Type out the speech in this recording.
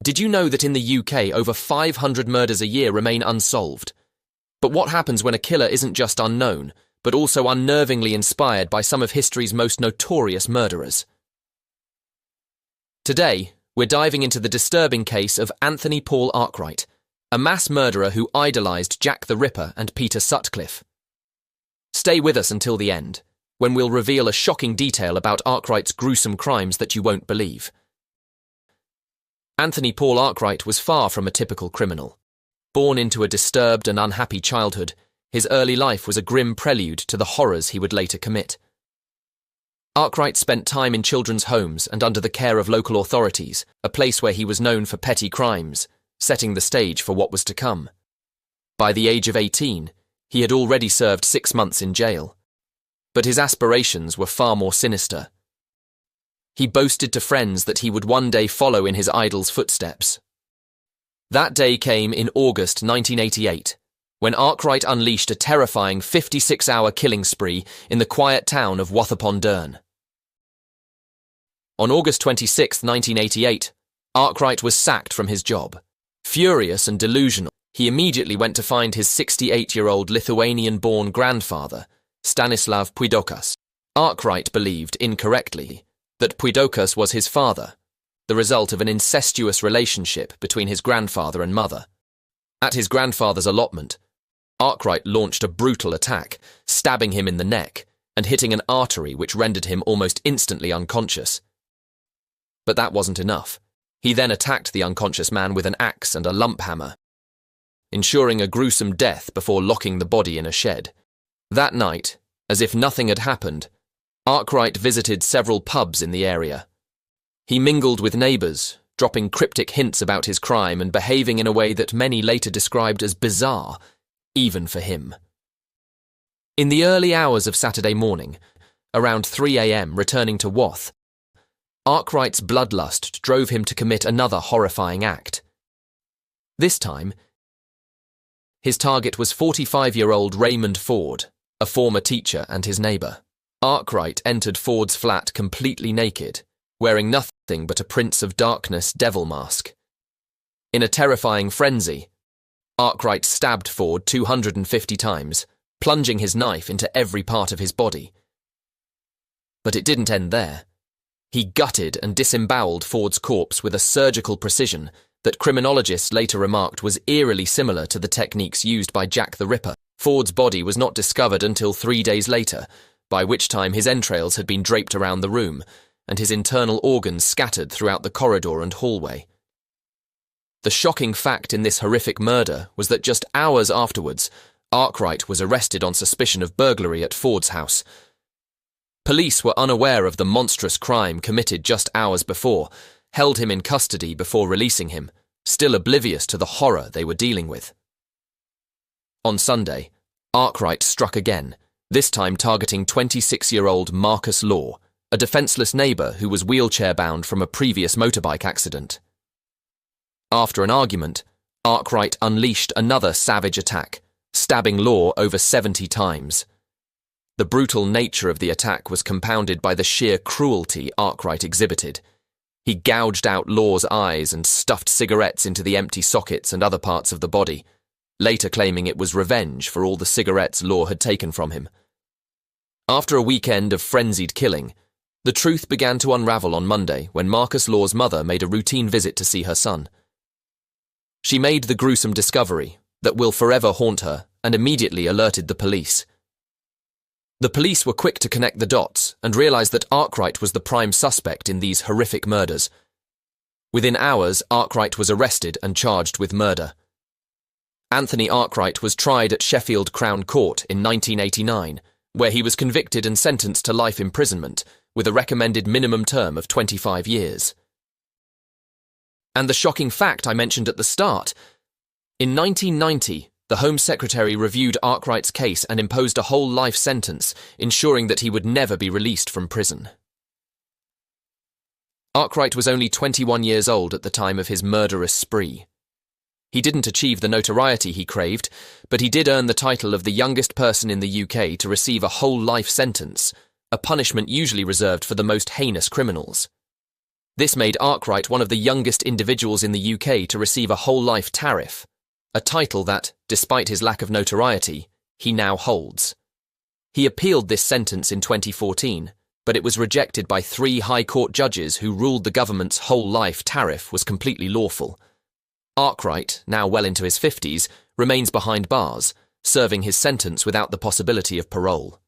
Did you know that in the UK over 500 murders a year remain unsolved? But what happens when a killer isn't just unknown, but also unnervingly inspired by some of history's most notorious murderers? Today, we're diving into the disturbing case of Anthony Paul Arkwright, a mass murderer who idolized Jack the Ripper and Peter Sutcliffe. Stay with us until the end, when we'll reveal a shocking detail about Arkwright's gruesome crimes that you won't believe. Anthony Paul Arkwright was far from a typical criminal. Born into a disturbed and unhappy childhood, his early life was a grim prelude to the horrors he would later commit. Arkwright spent time in children's homes and under the care of local authorities, a place where he was known for petty crimes, setting the stage for what was to come. By the age of 18, he had already served 6 months in jail. But his aspirations were far more sinister. He boasted to friends that he would one day follow in his idol's footsteps. That day came in August 1988, when Arkwright unleashed a terrifying 56-hour killing spree in the quiet town of Wath-upon-Dearne. On August 26, 1988, Arkwright was sacked from his job. Furious and delusional, he immediately went to find his 68-year-old Lithuanian-born grandfather, Stanislav Puidokas. Arkwright believed, incorrectly, that Puidokas was his father, the result of an incestuous relationship between his grandfather and mother. At his grandfather's allotment, Arkwright launched a brutal attack, stabbing him in the neck and hitting an artery which rendered him almost instantly unconscious. But that wasn't enough. He then attacked the unconscious man with an axe and a lump hammer, ensuring a gruesome death before locking the body in a shed. That night, as if nothing had happened, Arkwright visited several pubs in the area. He mingled with neighbours, dropping cryptic hints about his crime and behaving in a way that many later described as bizarre, even for him. In the early hours of Saturday morning, around 3 a.m. returning to Wath, Arkwright's bloodlust drove him to commit another horrifying act. This time, his target was 45-year-old Raymond Ford, a former teacher and his neighbour. Arkwright entered Ford's flat completely naked, wearing nothing but a Prince of Darkness devil mask. In a terrifying frenzy, Arkwright stabbed Ford 250 times, plunging his knife into every part of his body. But it didn't end there. He gutted and disemboweled Ford's corpse with a surgical precision that criminologists later remarked was eerily similar to the techniques used by Jack the Ripper. Ford's body was not discovered until 3 days later, by which time his entrails had been draped around the room, and his internal organs scattered throughout the corridor and hallway. The shocking fact in this horrific murder was that just hours afterwards, Arkwright was arrested on suspicion of burglary at Ford's house. Police were unaware of the monstrous crime committed just hours before, held him in custody before releasing him, still oblivious to the horror they were dealing with. On Sunday, Arkwright struck again, this time targeting 26-year-old Marcus Law, a defenceless neighbour who was wheelchair-bound from a previous motorbike accident. After an argument, Arkwright unleashed another savage attack, stabbing Law over 70 times. The brutal nature of the attack was compounded by the sheer cruelty Arkwright exhibited. He gouged out Law's eyes and stuffed cigarettes into the empty sockets and other parts of the body, later claiming it was revenge for all the cigarettes Law had taken from him. After a weekend of frenzied killing, the truth began to unravel on Monday when Marcus Law's mother made a routine visit to see her son. She made the gruesome discovery that will forever haunt her and immediately alerted the police. The police were quick to connect the dots and realised that Arkwright was the prime suspect in these horrific murders. Within hours, Arkwright was arrested and charged with murder. Anthony Arkwright was tried at Sheffield Crown Court in 1989, where he was convicted and sentenced to life imprisonment, with a recommended minimum term of 25 years. And the shocking fact I mentioned at the start, in 1990, the Home Secretary reviewed Arkwright's case and imposed a whole life sentence, ensuring that he would never be released from prison. Arkwright was only 21 years old at the time of his murderous spree. He didn't achieve the notoriety he craved, but he did earn the title of the youngest person in the UK to receive a whole life sentence, a punishment usually reserved for the most heinous criminals. This made Arkwright one of the youngest individuals in the UK to receive a whole-life tariff, a title that, despite his lack of notoriety, he now holds. He appealed this sentence in 2014, but it was rejected by 3 High Court judges who ruled the government's whole-life tariff was completely lawful. Arkwright, now well into his 50s, remains behind bars, serving his sentence without the possibility of parole.